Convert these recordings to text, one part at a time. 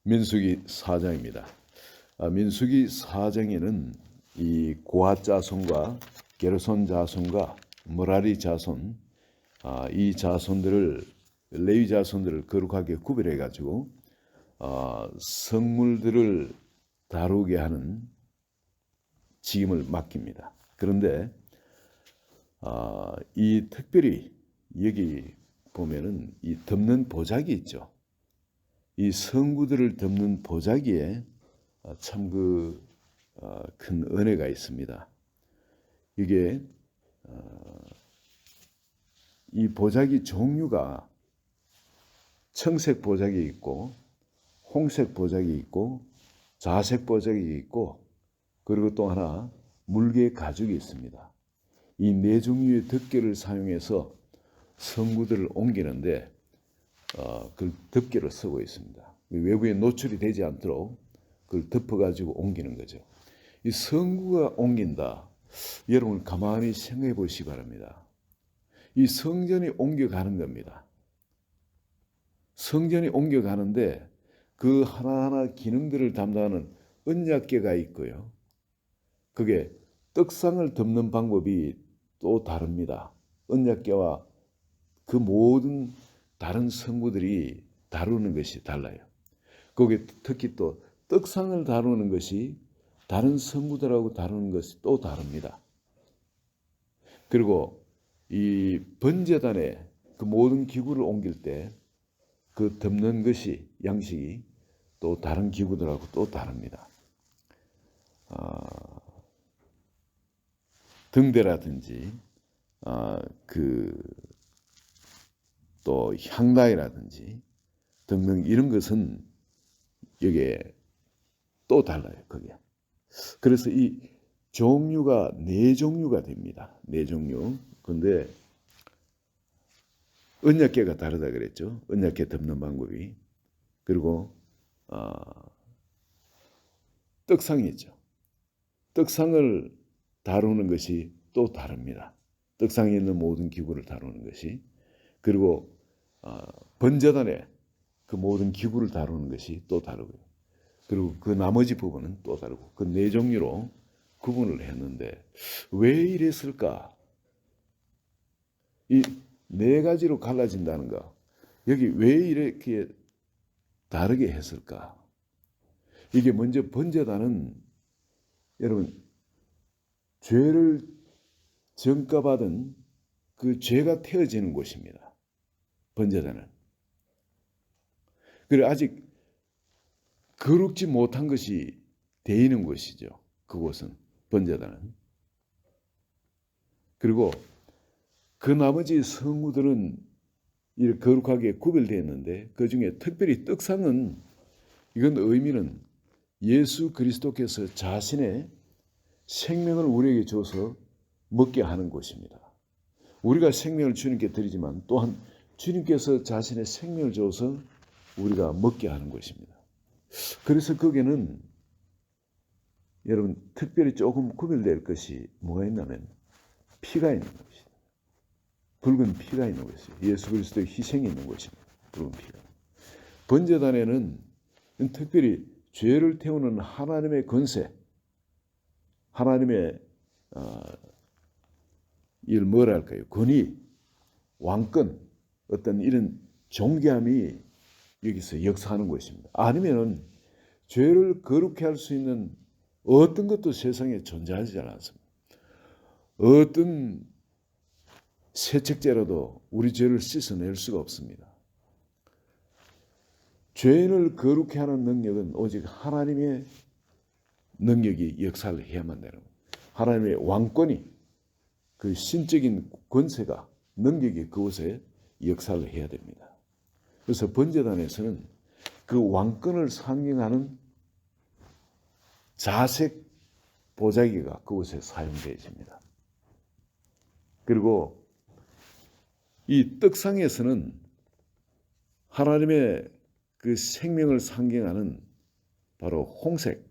민수기 4장입니다. 민수기 4장에는 이 고핫 자손과 게르손 자손과 므라리 자손, 이 자손들을 레위 자손들을 거룩하게 구별해 가지고 성물들을 다루게 하는 직임을 맡깁니다. 그런데 이 특별히 여기 보면은 이 덮는 보자기 있죠. 이 성구들을 덮는 보자기에 참 큰 은혜가 있습니다. 이게 이 보자기 종류가 청색 보자기 있고 홍색 보자기 있고 자색 보자기 있고 그리고 또 하나 물개 가죽이 있습니다. 이 네 종류의 덮개를 사용해서 성구들을 옮기는데 그걸 덮개로 쓰고 있습니다. 외부에 노출이 되지 않도록 그걸 덮어가지고 옮기는 거죠. 이 성구가 옮긴다. 여러분 가만히 생각해 보시기 바랍니다. 이 성전이 옮겨가는 겁니다. 성전이 옮겨가는데 그 하나하나 기능들을 담당하는 언약궤가 있고요. 그게 떡상을 덮는 방법이 또 다릅니다. 언약궤와 그 모든 다른 성구들이 다루는 것이 달라요. 거기에 특히 또 떡상을 다루는 것이 다른 성구들하고 다루는 것이 또 다릅니다. 그리고 이 번제단에 그 모든 기구를 옮길 때 그 덮는 것이 양식이 또 다른 기구들하고 또 다릅니다. 등대라든지 또 향라이라든지 등등 이런 것은 여기에 또 달라요. 거기에. 그래서 이 종류가 네 종류가 됩니다. 네 종류. 그런데 언약궤가 다르다 그랬죠. 언약궤 덮는 방법이. 그리고 떡상이 있죠. 떡상을 다루는 것이 또 다릅니다. 떡상에 있는 모든 기구를 다루는 것이. 그리고 번제단에 그 모든 기구를 다루는 것이 또 다르고요. 그리고 그 나머지 부분은 또 다르고 그 네 종류로 구분을 했는데 왜 이랬을까? 이 네 가지로 갈라진다는 거. 여기 왜 이렇게 다르게 했을까? 이게 먼저 번제단은 여러분 죄를 전가받은 그 죄가 태어지는 곳입니다. 번제단은. 그래 아직 거룩지 못한 것이 데이는 곳이죠. 그곳은 번제단은. 그리고 그 나머지 성구들은 이렇게 거룩하게 구별되어 있는데 그 중에 특별히 떡상은 이건 의미는 예수 그리스도께서 자신의 생명을 우리에게 줘서 먹게 하는 곳입니다. 우리가 생명을 주님께 드리지만 또한 주님께서 자신의 생명을 줘서 우리가 먹게 하는 것입니다. 그래서 거기는 여러분 특별히 조금 구별될 것이 뭐가 있냐면 피가 있는 것입니다. 붉은 피가 있는 것이에요. 예수 그리스도의 희생이 있는 것입니다. 붉은 피가. 번제단에는 특별히 죄를 태우는 하나님의 권세, 하나님의 이를 뭐랄까요? 권위, 왕권, 어떤 이런 존귀함이 여기서 역사하는 것입니다. 아니면은 죄를 거룩해 할 수 있는 어떤 것도 세상에 존재하지 않습니다. 어떤 세척제로도 우리 죄를 씻어낼 수가 없습니다. 죄인을 거룩해 하는 능력은 오직 하나님의 능력이 역사를 해야만 되는 거예요. 하나님의 왕권이 그 신적인 권세가 능력이 그곳에 역사를 해야 됩니다. 그래서 번제단에서는 그 왕권을 상징하는 자색 보자기가 그곳에 사용되어집니다. 그리고 이 떡상에서는 하나님의 그 생명을 상징하는 바로 홍색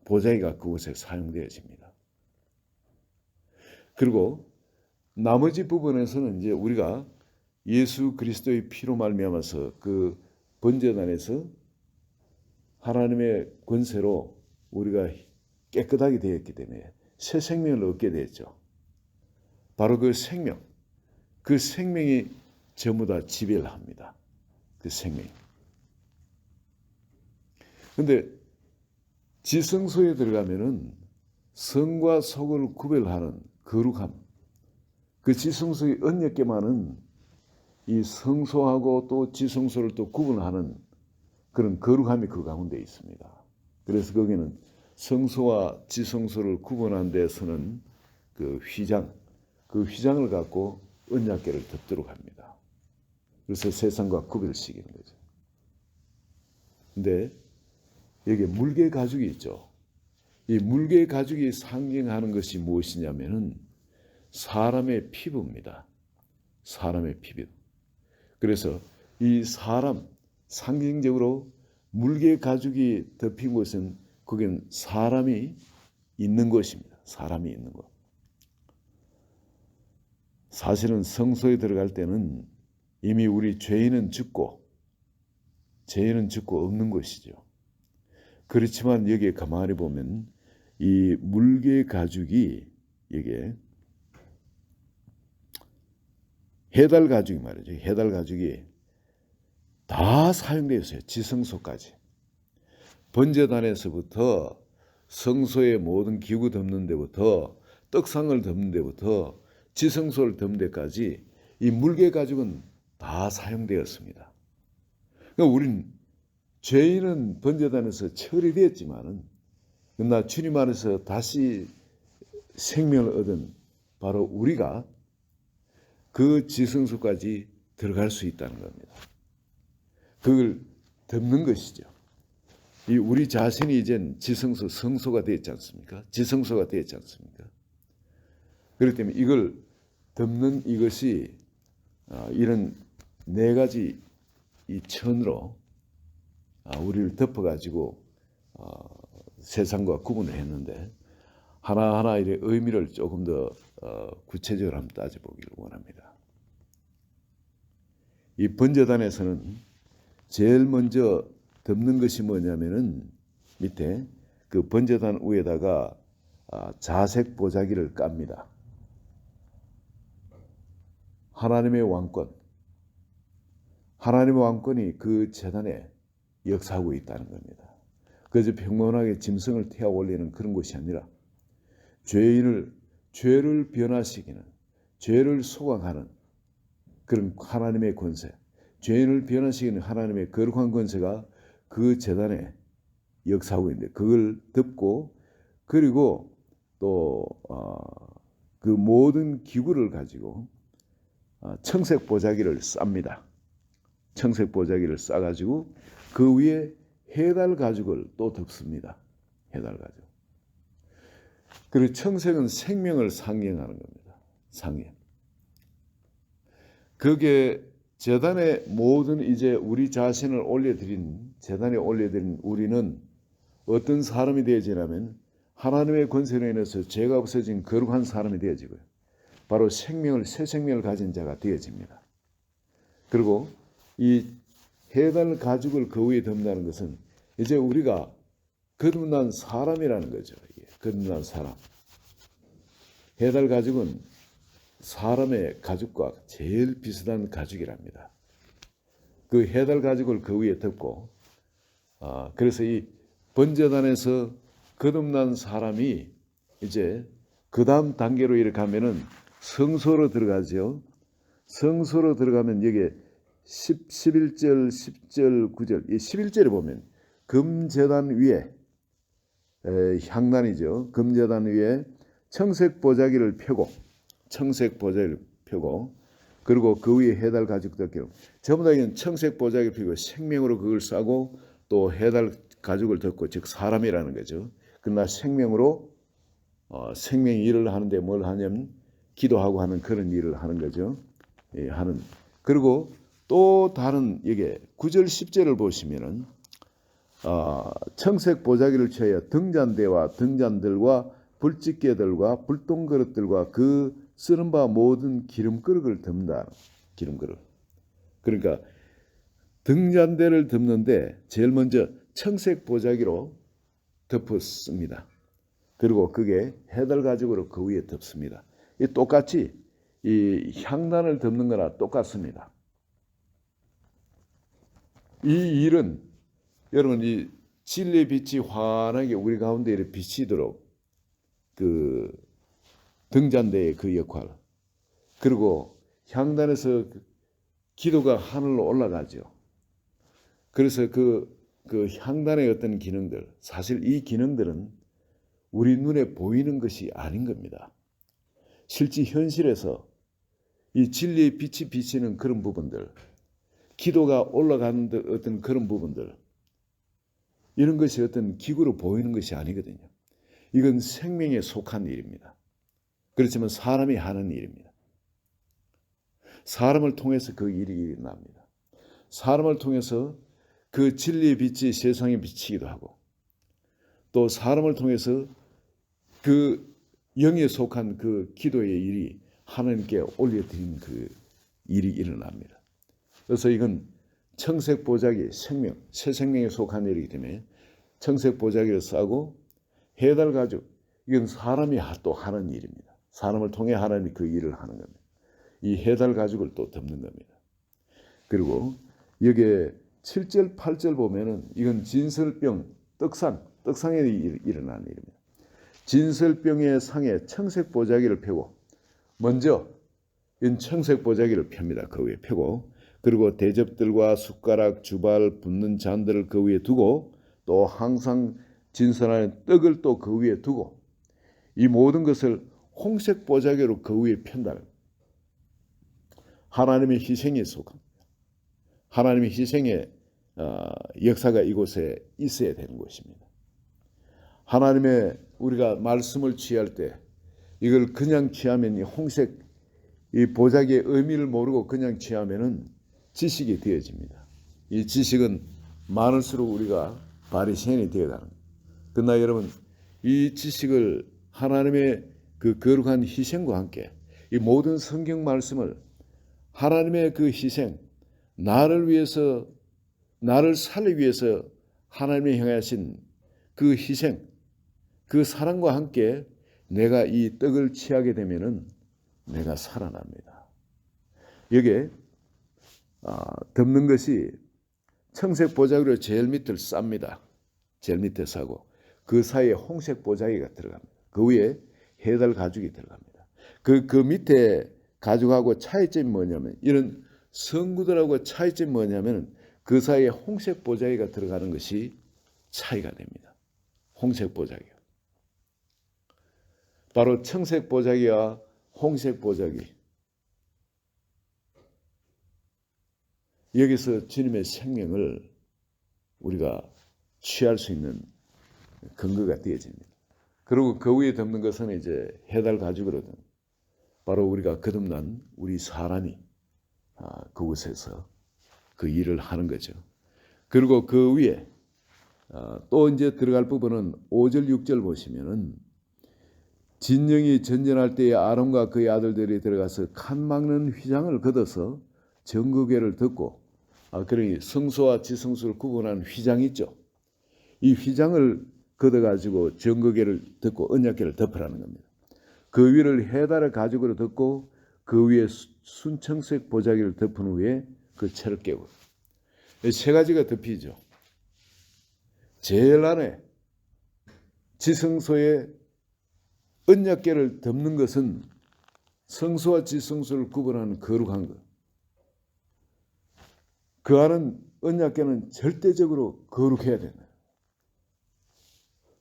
보자기가 그곳에 사용되어집니다. 그리고 나머지 부분에서는 이제 우리가 예수 그리스도의 피로 말미암아서 그 번제단에서 하나님의 권세로 우리가 깨끗하게 되었기 때문에 새 생명을 얻게 됐죠. 바로 그 생명이 전부 다 지배를 합니다. 그 생명이. 근데 지성소에 들어가면은 성과 속을 구별하는 거룩함, 그 지성소의 언약궤만은 이 성소하고 또 지성소를 또 구분하는 그런 거룩함이 그 가운데 있습니다. 그래서 거기는 성소와 지성소를 구분하는 데서는 그 휘장을 갖고 언약궤를 덮도록 합니다. 그래서 세상과 구별시키는 거죠. 근데 여기에 물개 가죽이 있죠. 이 물개 가죽이 상징하는 것이 무엇이냐면은 사람의 피부입니다. 사람의 피부. 그래서 이 사람 상징적으로 물개 가죽이 덮인 곳은 거기는 사람이 있는 곳입니다. 사람이 있는 곳. 사실은 성소에 들어갈 때는 이미 우리 죄인은 죽고 없는 것이죠. 그렇지만 여기에 가만히 보면 이 물개 가죽이 이게 해달 가죽이 말이죠. 해달 가죽이 다 사용되어 있어요. 지성소까지. 번제단에서부터 성소의 모든 기구 덮는 데부터 떡상을 덮는 데부터 지성소를 덮는 데까지 이 물개 가죽은 다 사용되었습니다. 그러니까 우리는 죄인은 번제단에서 처리되었지만은 그러나 주님 안에서 다시 생명을 얻은 바로 우리가 그 지성소까지 들어갈 수 있다는 겁니다. 그걸 덮는 것이죠. 이 우리 자신이 이젠 지성소, 성소가 되었지 않습니까? 지성소가 되었지 않습니까? 그렇기 때문에 이걸 덮는 이것이 이런 네 가지 이 천으로 우리를 덮어가지고 세상과 구분을 했는데 하나하나 의 의미를 조금 더 구체적으로 한번 따져보기를 원합니다. 이 번제단에서는 제일 먼저 덮는 것이 뭐냐면은 밑에 그 번제단 위에다가 자색 보자기를 깝니다. 하나님의 왕권이 그 제단에 역사하고 있다는 겁니다. 그저 평범하게 짐승을 태워 올리는 그런 것이 아니라 죄를 변화시키는, 죄를 소각하는 그런 하나님의 권세, 죄인을 변화시키는 하나님의 거룩한 권세가 그 제단에 역사하고 있는데 그걸 덮고 그리고 또 그 모든 기구를 가지고 청색 보자기를 쌉니다. 청색 보자기를 싸가지고 그 위에 해달 가죽을 또 덮습니다. 해달 가죽. 그리고 청색은 생명을 상징하는 겁니다. 상징. 그게 제단에 모든 이제 우리 자신을 제단에 올려드린 우리는 어떤 사람이 되어지냐면 하나님의 권세로 인해서 죄가 없어진 거룩한 사람이 되어지고요. 바로 새 생명을 가진 자가 되어집니다. 그리고 이 해달 가죽을 그 위에 덮는다는 것은 이제 우리가 거듭난 사람이라는 거죠. 거듭난 사람. 해달 가죽은 사람의 가죽과 제일 비슷한 가죽이랍니다. 그 해달 가죽을 그 위에 덮고 그래서 이 번제단에서 거듭난 사람이 이제 그 다음 단계로 이렇게 하면은 성소로 들어가죠. 성소로 들어가면 여기에 11절, 10절, 9절 이 11절에 보면 금제단 위에 향단이죠. 금제단 위에 청색 보자기를 펴고 그리고 그 위에 해달 가죽도 덮고 전부 다 청색 보자기를 펴고 생명으로 그걸 싸고 또 해달 가죽을 덮고 즉 사람이라는 거죠. 그러나 생명으로 생명의 일을 하는데 뭘 하냐면 기도하고 하는 그런 일을 하는 거죠. 그리고 또 다른 이게 9절 10절을 보시면은 청색 보자기를 쳐야 등잔대와 등잔들과 불집게들과 불똥그릇들과 그 쓰는 바 모든 기름그릇을 덮는다. 기름그릇. 그러니까 등잔대를 덮는데 제일 먼저 청색 보자기로 덮었습니다. 그리고 그게 해달 가죽으로 그 위에 덮습니다. 이 똑같이 이 향단을 덮는 거나 똑같습니다. 이 일은 여러분 이 진리의 빛이 환하게 우리 가운데 이렇게 비치도록 그 등잔대의 그 역할, 그리고 향단에서 기도가 하늘로 올라가죠. 그래서 그 향단의 어떤 기능들, 사실 이 기능들은 우리 눈에 보이는 것이 아닌 겁니다. 실제 현실에서 이 진리의 빛이 비치는 그런 부분들, 기도가 올라가는 어떤 그런 부분들, 이런 것이 어떤 기구로 보이는 것이 아니거든요. 이건 생명에 속한 일입니다. 그렇지만 사람이 하는 일입니다. 사람을 통해서 그 일이 일어납니다. 사람을 통해서 그 진리의 빛이 세상에 비치기도 하고, 또 사람을 통해서 그 영에 속한 그 기도의 일이 하나님께 올려드리는 그 일이 일어납니다. 그래서 이건 청색 보자기, 생명, 새 생명에 속한 일이기 때문에 청색 보자기를 싸고 해달 가죽, 이건 사람이 또 하는 일입니다. 사람을 통해 하나님이 그 일을 하는 겁니다. 이 해달 가죽을 또 덮는 겁니다. 그리고 여기에 7절, 8절 보면은 이건 진설병, 떡상에 일어나는 일입니다. 진설병의 상에 청색 보자기를 펴고, 먼저 이 청색 보자기를 펴니다. 그 위에 펴고, 그리고 대접들과 숟가락, 주발, 붓는 잔들을 그 위에 두고, 또 항상 진설하는 떡을 또 그 위에 두고, 이 모든 것을 홍색 보자기로 그 위에 편다. 하나님의 희생에 속합니다. 하나님의 희생의 역사가 이곳에 있어야 되는 것입니다. 하나님의 우리가 말씀을 취할 때 이걸 그냥 취하면 이 홍색 이 보자기의 의미를 모르고 그냥 취하면은 지식이 되어집니다. 이 지식은 많을수록 우리가 바리새인이 되어가는 겁니다. 그러나 여러분, 이 지식을 하나님의 그 거룩한 희생과 함께 이 모든 성경 말씀을 하나님의 그 희생, 나를 위해서, 나를 살리기 위해서 하나님이 행하신 그 희생, 그 사랑과 함께 내가 이 떡을 취하게 되면은 내가 살아납니다. 여기에 덮는 것이 청색 보자기로 제일 밑을 쌉니다. 제일 밑에 싸고 그 사이에 홍색 보자기가 들어갑니다. 그 위에 해달 가죽이 들어갑니다. 그 밑에 가죽하고 차이점이 뭐냐면, 이런 성구들하고 차이점이 뭐냐면 그 사이에 홍색 보자기가 들어가는 것이 차이가 됩니다. 홍색 보자기. 바로 청색 보자기와 홍색 보자기. 여기서 주님의 생명을 우리가 취할 수 있는 근거가 되어집니다. 그리고 그 위에 덮는 것은 이제 해달 가죽으로든 바로 우리가 거듭난 우리 사람이 그곳에서 그 일을 하는 거죠. 그리고 그 위에 또 이제 들어갈 부분은 5절 6절 보시면은 진영이 전전할 때에 아론과 그의 아들들이 들어가서 칸 막는 휘장을 걷어서 정거궤를 덮고, 그러니 성소와 지성소를 구분하는 휘장이 있죠. 이 휘장을 걷어가지고 정거궤를 덮고 언약궤를 덮으라는 겁니다. 그 위를 해달의 가죽으로 덮고 그 위에 순청색 보자기를 덮은 후에 그 채를 깨고, 세 가지가 덮이죠. 제일 안에 지성소에 언약궤를 덮는 것은 성소와 지성소를 구분하는 거룩한 것. 그 안은 언약궤는 절대적으로 거룩해야 된다.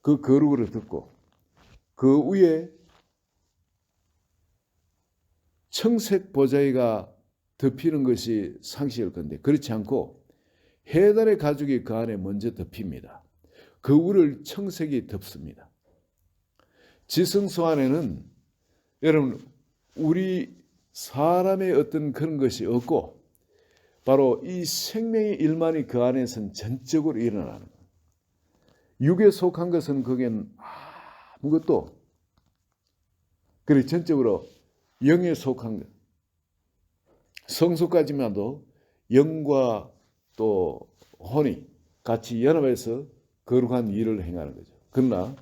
그 거룩으로 덮고 그 위에 청색 보자기가 덮이는 것이 상식일 건데, 그렇지 않고 해달의 가죽이 그 안에 먼저 덮입니다. 그 위를 청색이 덮습니다. 지성소 안에는 여러분 우리 사람의 어떤 그런 것이 없고 바로 이 생명의 일만이 그 안에서는 전적으로 일어나는 거예요. 육에 속한 것은 거기엔 아무것도, 그리고 전적으로 영에 속한 것, 성소까지만도 영과 또 혼이 같이 연합해서 거룩한 일을 행하는 거죠. 그러나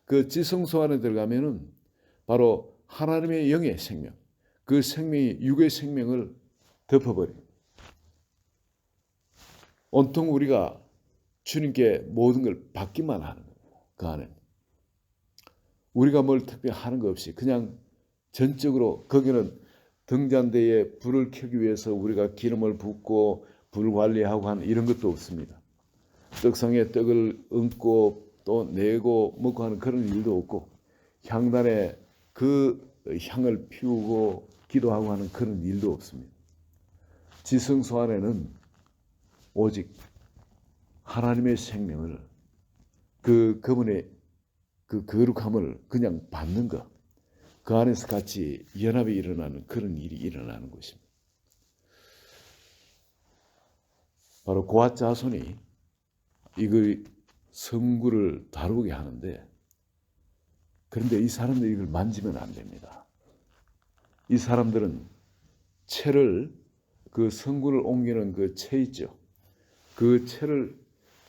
그 지성소 안에 들어가면은 바로 하나님의 영의 생명, 그 생명이 육의 생명을 덮어버립니다. 온통 우리가 주님께 모든 걸 받기만 하는 겁니다. 그 안에 우리가 뭘 특별히 하는 것 없이 그냥 전적으로 거기는 등잔대에 불을 켜기 위해서 우리가 기름을 붓고 불 관리하고 하는 이런 것도 없습니다. 떡상에 떡을 얹고 또 내고 먹고 하는 그런 일도 없고 향단에 그 향을 피우고 기도하고 하는 그런 일도 없습니다. 지성소 안에는 오직 하나님의 생명을 그분의 그 거룩함을 그냥 받는 것, 그 안에서 같이 연합이 일어나는 그런 일이 일어나는 것입니다. 바로 고앗 자손이 이거 성구를 다루게 하는데, 그런데 이 사람들이 이걸 만지면 안 됩니다. 이 사람들은 채를, 그 성구를 옮기는 그 채 있죠. 그 채를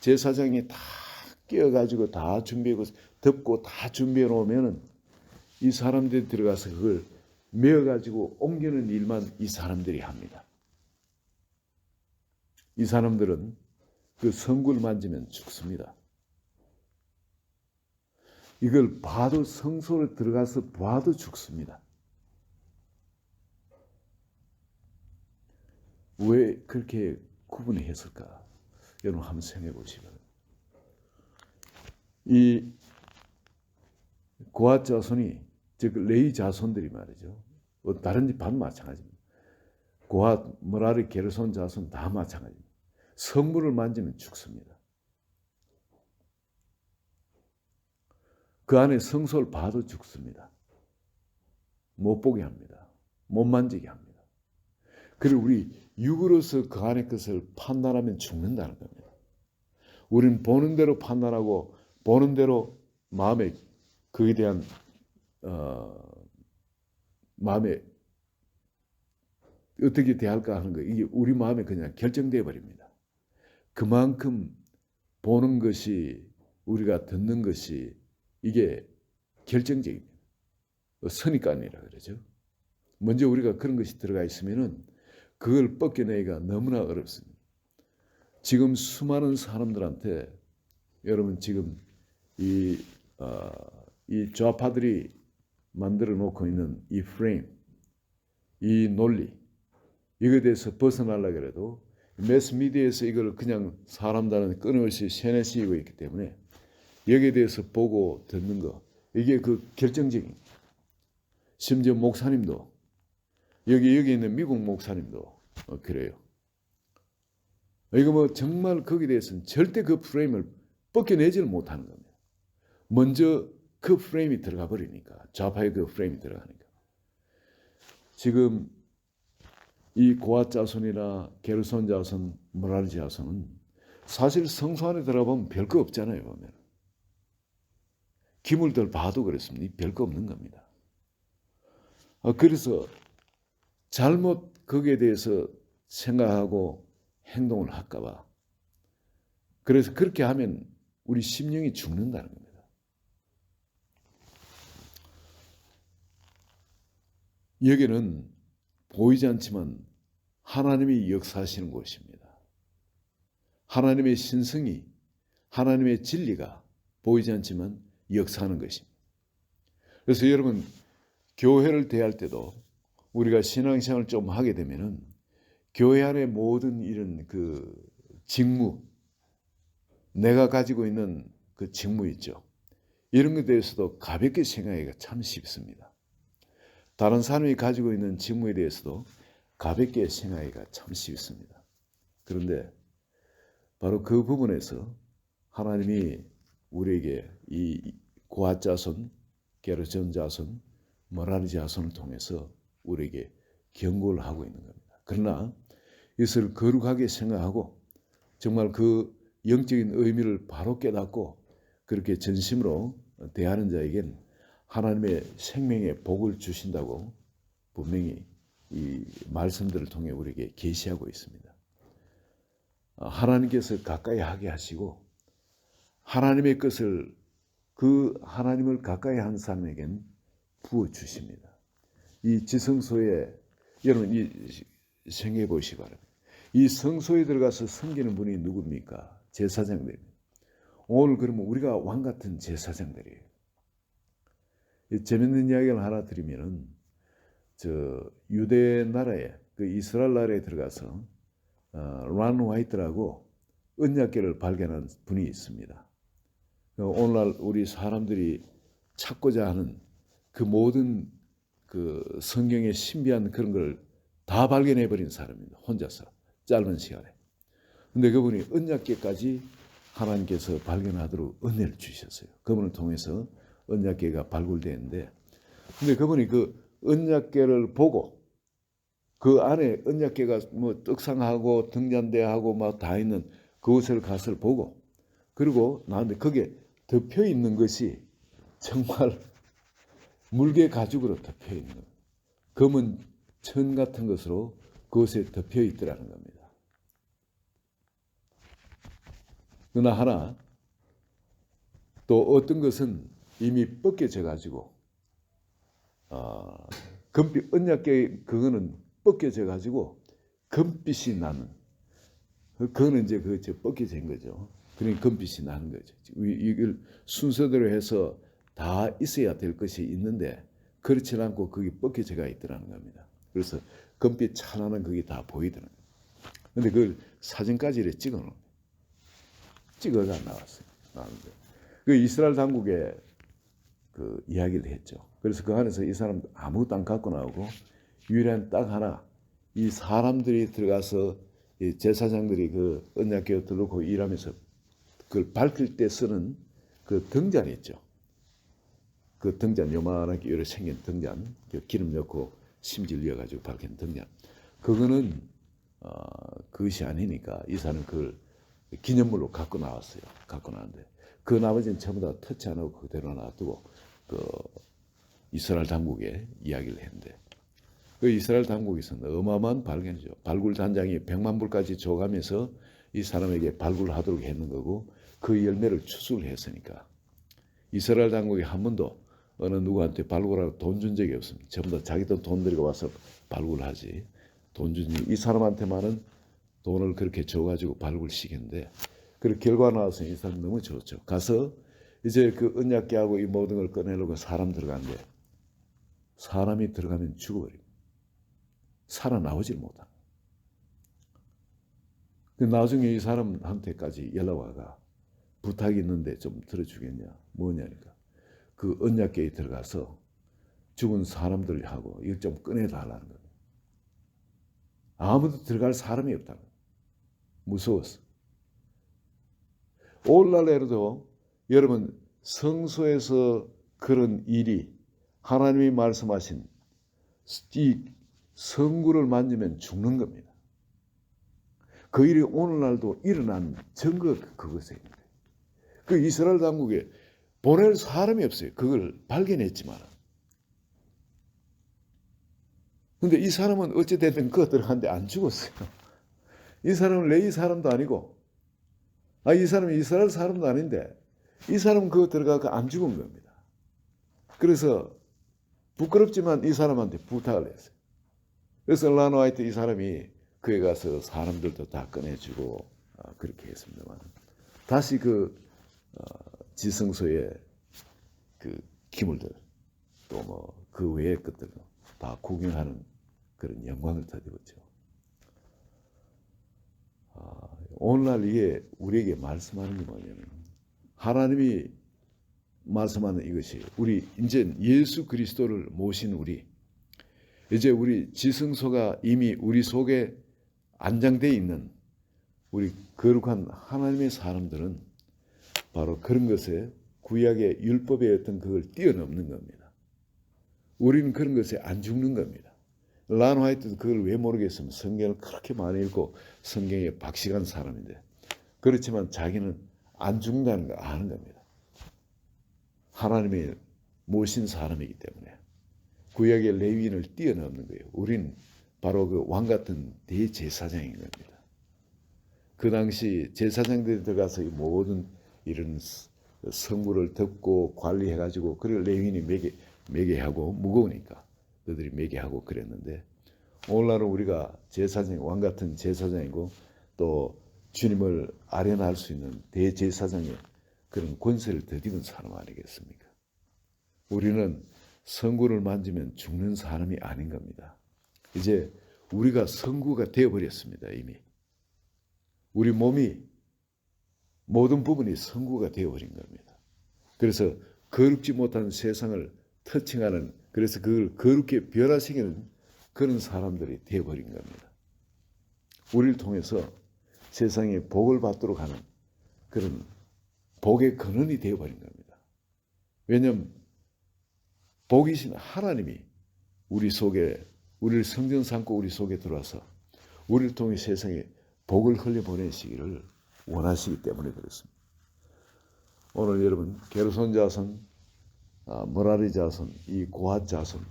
제사장이 다 끼워가지고 다 준비하고 덮고 다 준비해 놓으면은 이 사람들이 들어가서 그걸 메어가지고 옮기는 일만 이 사람들이 합니다. 이 사람들은 그 성구를 만지면 죽습니다. 이걸 봐도 성소를 들어가서 봐도 죽습니다. 왜 그렇게 구분했을까? 여러분 한번 생각해 보시면 이 고앗 자손이 즉 레위 자손들이 말이죠. 다른 집 반 마찬가지입니다. 고앗, 머라리, 게르손 자손 다 마찬가지입니다. 성물을 만지면 죽습니다. 그 안에 성소를 봐도 죽습니다. 못 보게 합니다. 못 만지게 합니다. 그리고 우리 육으로서 그 안의 것을 판단하면 죽는다는 겁니다. 우리는 보는 대로 판단하고 보는 대로 마음에 그에 대한 마음에 어떻게 대할까 하는 거, 이게 우리 마음에 그냥 결정되어 버립니다. 그만큼 보는 것이, 우리가 듣는 것이 이게 결정적입니다. 선입관이라 그러죠. 먼저 우리가 그런 것이 들어가 있으면은 그걸 벗겨내기가 너무나 어렵습니다. 지금 수많은 사람들한테 여러분 지금 이 좌파들이 만들어 놓고 있는 이 프레임, 이 논리, 이거에 대해서 벗어나려고 해도 매스미디어에서 이걸 그냥 사람들은 끊임없이 세뇌시키고 있기 때문에 여기에 대해서 보고 듣는 거, 이게 그 결정적인, 심지어 목사님도 여기 있는 미국 목사님도 그래요. 이거 뭐 정말 거기에 대해서는 절대 그 프레임을 벗겨내지를 못하는 겁니다. 먼저 그 프레임이 들어가 버리니까, 좌파의 그 프레임이 들어가니까. 지금 이 고앗 자손이나 게르손 자손, 머라리 자손은 사실 성소 안에 들어가보면 별거 없잖아요. 보면 기물들 봐도 그렇습니다. 별거 없는 겁니다. 그래서 잘못 거기에 대해서 생각하고 행동을 할까 봐, 그래서 그렇게 하면 우리 심령이 죽는다는 겁니다. 여기는 보이지 않지만 하나님이 역사하시는 곳입니다. 하나님의 신성이, 하나님의 진리가 보이지 않지만 역사하는 것입니다. 그래서 여러분 교회를 대할 때도 우리가 신앙생활을 좀 하게 되면은 교회 안에 모든 이런 그 직무, 내가 가지고 있는 그 직무 있죠. 이런 것에 대해서도 가볍게 생각하기가 참 쉽습니다. 다른 사람이 가지고 있는 직무에 대해서도 가볍게 생각하기가 참 쉽습니다. 그런데 바로 그 부분에서 하나님이 우리에게 이 고앗 자손, 게르손 자손, 머라리 자손을 통해서 우리에게 경고를 하고 있는 겁니다. 그러나 이것을 거룩하게 생각하고 정말 그 영적인 의미를 바로 깨닫고 그렇게 전심으로 대하는 자에겐 하나님의 생명의 복을 주신다고 분명히 이 말씀들을 통해 우리에게 계시하고 있습니다. 하나님께서 가까이 하게 하시고 하나님의 것을 그 하나님을 가까이 한 사람에겐 부어 주십니다. 이 지성소에 여러분 이 생각해 보시기 바랍니다. 이 성소에 들어가서 섬기는 분이 누굽니까? 제사장들입니다. 오늘 그러면 우리가 왕 같은 제사장들이에요. 재밌는 이야기를 하나 드리면은 유대 나라에 그 이스라엘 나라에 들어가서 란 화이트라고 언약궤를 발견한 분이 있습니다. 오늘날 우리 사람들이 찾고자 하는 그 모든 그 성경의 신비한 그런 걸 다 발견해 버린 사람입니다. 혼자서 짧은 시간에. 근데 그분이 언약궤까지 하나님께서 발견하도록 은혜를 주셨어요. 그분을 통해서 언약궤가 발굴되는데, 근데 그분이 그 언약궤를 보고 그 안에 언약궤가 뭐 떡상하고 등잔대하고 막 다 있는 그곳을 가서 보고, 그리고 나한테 거기에 덮여 있는 것이 정말 물개 가죽으로 덮여 있는 거예요. 검은 천 같은 것으로 그것에 덮여 있더라는 겁니다. 그러나 하나 또 어떤 것은 이미 벗겨져 가지고 금빛 언약궤 그거는 벗겨져 가지고 금빛이 나는, 그거는 이제 벗겨진 거죠. 그러니 금빛이 나는 거죠. 이걸 순서대로 해서 다 있어야 될 것이 있는데 그렇지 않고 그게 벗겨져가 있더라는 겁니다. 그래서 금빛 찬란한 그게 다 보이더라는 거예요. 근데 그걸 사진까지 이렇게 찍어가 나왔어요. 나왔는데 그 이스라엘 당국에 그 이야기를 했죠. 그래서 그 안에서 이 사람 아무것도 안 갖고 나오고 유일한 딱 하나, 이 사람들이 들어가서 이 제사장들이 그 언약궤 들고 일하면서 그걸 밝힐 때 쓰는 그 등잔 있죠. 그 등잔 요만하게 이렇게 생긴 등잔, 기름 넣고 심질 넣어가지고 밝힌 등잔. 그거는 그것이 아니니까 이 사람은 그걸 기념물로 갖고 나왔어요. 갖고 나왔는데 그 나머지는 전부 다 터치 안 하고 그대로 놔두고 그 이스라엘 당국에 이야기를 했는데, 그 이스라엘 당국에서는 어마어마한 발견이죠. 발굴 단장이 100만 불까지 줘가면서 이 사람에게 발굴하도록 했는 거고, 그 열매를 추수를 했으니까 이스라엘 당국이 한 번도 어느 누구한테 발굴하고 돈 준 적이 없습니다. 전부 다 자기들 돈 들이고 와서 발굴하지. 돈 주니 이 사람한테만은 돈을 그렇게 줘가지고 발굴시켰는데, 그 결과 나와서 이 사람 너무 좋죠. 가서 이제 그 언약궤하고 이 모든 걸 꺼내려고 사람 들어갔는데 사람이 들어가면 죽어버립니다. 살아나오질 못합니다. 나중에 이 사람한테까지 연락 와가 부탁이 있는데 좀 들어주겠냐, 뭐냐니까 그 언약궤에 들어가서 죽은 사람들하고 이걸 좀 꺼내달라는 거예요. 아무도 들어갈 사람이 없다는 거예요. 무서웠어. 오늘날에도 여러분 성소에서 그런 일이 하나님이 말씀하신 이 성구를 만지면 죽는 겁니다. 그 일이 오늘날도 일어난 증거가 그것입니다. 그 이스라엘 당국에 보낼 사람이 없어요. 그걸 발견했지만. 근데 이 사람은 어찌됐든 그거 들어갔는데 안 죽었어요. 이 사람은 레위 사람도 아니고, 이 사람은 이스라엘 사람도 아닌데, 이 사람은 그거 들어가서 안 죽은 겁니다. 그래서 부끄럽지만 이 사람한테 부탁을 했어요. 그래서 란 화이트 이 사람이 그에 가서 사람들도 다 꺼내주고 그렇게 했습니다만, 다시 그 지성소의 그 기물들 또 뭐 그 외의 것들도 다 구경하는 그런 영광을 더입었죠. 오늘날 이게 우리에게 말씀하는 게 뭐냐면, 하나님이 말씀하는 이것이 우리 이제 예수 그리스도를 모신 우리, 이제 우리 지성소가 이미 우리 속에 안장되어 있는 우리 거룩한 하나님의 사람들은 바로 그런 것에 구약의 율법의 어떤 그걸 뛰어넘는 겁니다. 우리는 그런 것에 안 죽는 겁니다. 란 화이트도 그걸 왜 모르겠으면 성경을 그렇게 많이 읽고 성경에 박식한 사람인데, 그렇지만 자기는 안 죽는다는 걸 아는 겁니다. 하나님의 모신 사람이기 때문에 구약의 레위인을 뛰어넘는 거예요. 우리는 바로 그 왕 같은 대제사장인 겁니다. 그 당시 제사장들이 들어가서 이 모든 이런 성물을 덮고 관리해가지고 그걸 레위인이 매개하고 무거우니까 너들이 매개하고 그랬는데 오늘날은 우리가 제사장 왕 같은 제사장이고 또 주님을 아련할 수 있는 대제사장의 그런 권세를 덧입은 사람 아니겠습니까? 우리는 성구를 만지면 죽는 사람이 아닌 겁니다. 이제 우리가 성구가 되어버렸습니다. 이미. 우리 몸이 모든 부분이 성구가 되어버린 겁니다. 그래서 거룩지 못한 세상을 터칭하는, 그래서 그걸 거룩게 변화시키는 그런 사람들이 되어버린 겁니다. 우리를 통해서 세상에 복을 받도록 하는 그런 복의 근원이 되어버린 겁니다. 왜냐하면 복이신 하나님이 우리 속에, 우리를 성전 삼고 우리 속에 들어와서 우리를 통해 세상에 복을 흘려보내시기를 원하시기 때문에 그렇습니다. 오늘 여러분 게르손 자손, 머라리 자손, 이 고핫 자손,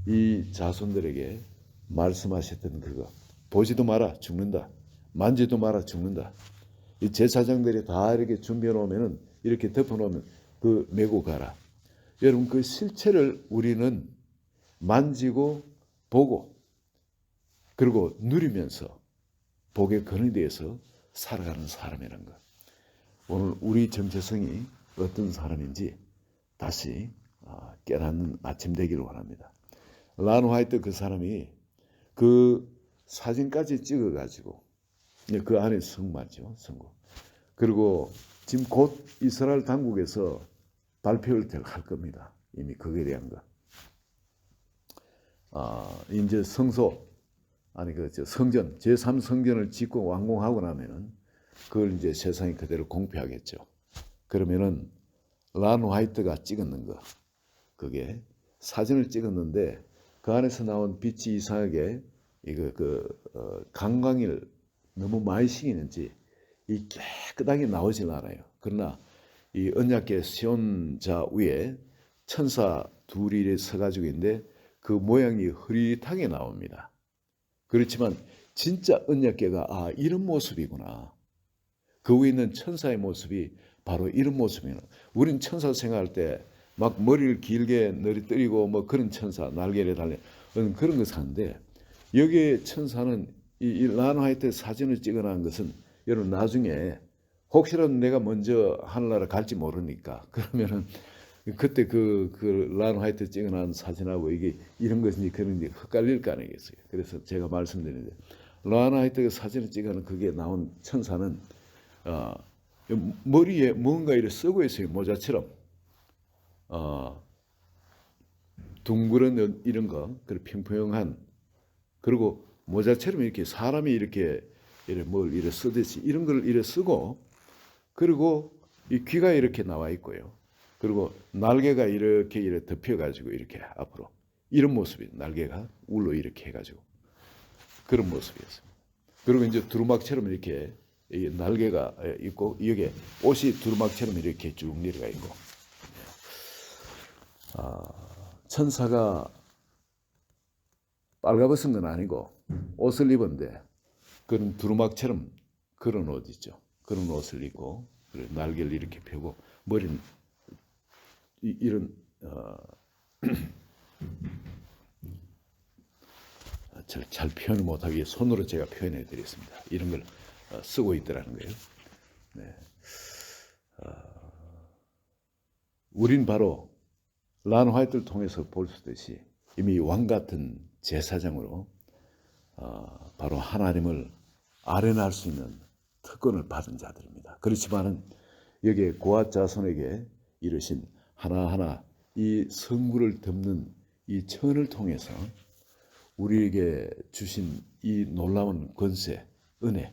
이 자손들에게 말씀하셨던 그거, 보지도 마라 죽는다, 만지도 마라 죽는다. 이 제사장들이 다 이렇게 준비해 놓으면은, 이렇게 덮어 놓으면 그 메고 가라. 여러분 그 실체를 우리는 만지고 보고 그리고 누리면서 복의 근원에 대해서 살아가는 사람이라는 것. 오늘 우리 정체성이 어떤 사람인지 다시 깨닫는 아침 되기를 원합니다. 란 화이트 그 사람이 그 사진까지 찍어가지고 그 안에 성마죠, 성구. 그리고 지금 곧 이스라엘 당국에서 발표를 할 겁니다. 이미 그거에 대한 거. 이제 성소, 아니 성전, 제3성전을 짓고 완공하고 나면은 그걸 이제 세상에 그대로 공표하겠죠. 그러면은 란 화이트가 찍었는 거, 그게 사진을 찍었는데 그 안에서 나온 빛이 이상하게 강광을 너무 많이 식이는지 이 깨끗하게 나오질 않아요. 그러나 이 언약궤 시온자 위에 천사 둘이 서가지고 있는데 그 모양이 흐릿하게 나옵니다. 그렇지만 진짜 언약궤가 이런 모습이구나. 그 위에 있는 천사의 모습이 바로 이런 모습이구나. 우린 천사 생각할 때 막 머리를 길게 너리뜨리고 뭐 그런 천사, 날개를 달린 그런 거 사는데, 여기에 천사는 이 란화이트 사진을 찍어놓은 것은 여러분 나중에 혹시라도 내가 먼저 하늘나라 갈지 모르니까 그러면은 그때 그 란화이트 찍어놓은 사진하고 이게 이런 것인지 그런지 헷갈릴 거 아니겠어요. 그래서 제가 말씀드리는데 란화이트 사진을 찍어놓은 그게 나온 천사는 머리에 뭔가 이렇게 쓰고 있어요. 모자처럼 둥그런 이런 거, 그리고 평평한, 그리고 모자처럼 이렇게 사람이 이렇게 뭘 이렇게 쓰듯이 이런 걸 이렇게 쓰고, 그리고 이 귀가 이렇게 나와 있고요. 그리고 날개가 이렇게 덮여가지고 이렇게 앞으로 이런 모습이, 날개가 울로 이렇게 해가지고 그런 모습이었습니다. 그리고 이제 두루마기처럼 이렇게 날개가 있고 여기에 옷이 두루마기처럼 이렇게 쭉 내려가 있고, 천사가 빨가벗은 건 아니고 옷을 입었는데 그런 두루마기처럼 그런 옷 있죠. 그런 옷을 입고 날개를 이렇게 펴고 머리는 이런 잘 표현을 못하기에 손으로 제가 표현해 드렸습니다. 이런 걸 쓰고 있더라는 거예요. 네. 우린 바로 란 화이트를 통해서 볼 수 있듯이 이미 왕 같은 제사장으로 바로 하나님을 아련할 수 있는 특권을 받은 자들입니다. 그렇지만은 여기에 고핫 자손에게 이르신 하나하나 이 성구를 덮는 이 천을 통해서 우리에게 주신 이 놀라운 권세, 은혜,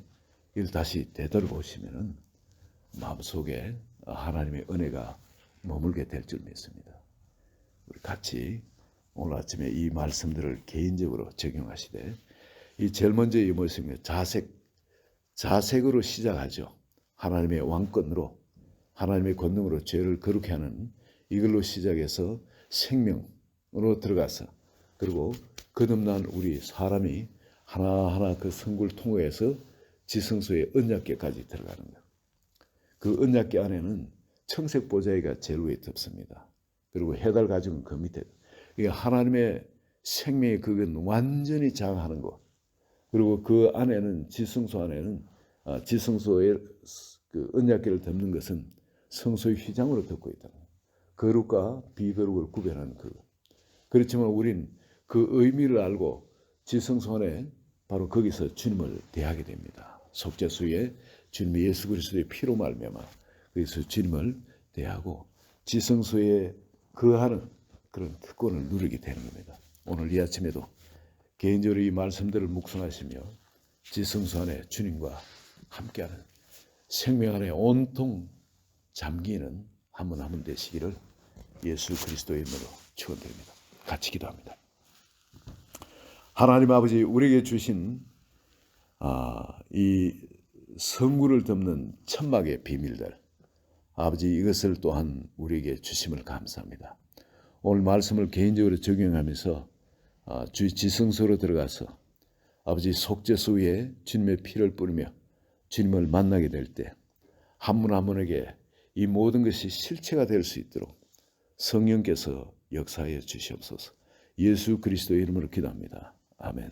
이를 다시 되돌아보시면은 마음속에 하나님의 은혜가 머물게 될 줄 믿습니다. 우리 같이 오늘 아침에 이 말씀들을 개인적으로 적용하시되, 이 제일 먼저 이 말씀이 자색으로 시작하죠. 하나님의 왕권으로, 하나님의 권능으로 죄를 거룩해 하는 이걸로 시작해서 생명으로 들어가서, 그리고 거듭난 우리 사람이 하나하나 그 성구를 통해서 지성소의 언약궤까지 들어가는 거예요. 그 언약궤 안에는 청색 보자기가 제일 위에 덮습니다. 그리고 해달 가죽은 그 밑에. 이게 하나님의 생명의 그건 완전히 장하는 것. 그리고 그 안에는 지성소 안에는 지성소의 그 언약궤를 덮는 것은 성소의 휘장으로 덮고 있다. 거룩과 비거룩을 구별하는 그. 그렇지만 우린 그 의미를 알고 지성소 안에 바로 거기서 주님을 대하게 됩니다. 속죄수에 주님 예수 그리스도의 피로 말미암아 거기서 주님을 대하고 지성소에 거하는 그런 특권을 누리게 되는 겁니다. 오늘 이 아침에도 개인적으로 이 말씀들을 묵상하시며 지성소 안에 주님과 함께하는 생명 안에 온통 잠기는 한 분 한 분 되시기를 예수 그리스도의 이름으로 축원드립니다. 같이 기도합니다. 하나님 아버지, 우리에게 주신 이 성구를 덮는 천막의 비밀들, 아버지 이것을 또한 우리에게 주심을 감사합니다. 오늘 말씀을 개인적으로 적용하면서 주의 지성소로 들어가서 아버지 속죄소 위에 주님의 피를 뿌리며 주님을 만나게 될 때 한 분 한 분에게 이 모든 것이 실체가 될 수 있도록 성령께서 역사하여 주시옵소서. 예수 그리스도의 이름으로 기도합니다. 아멘.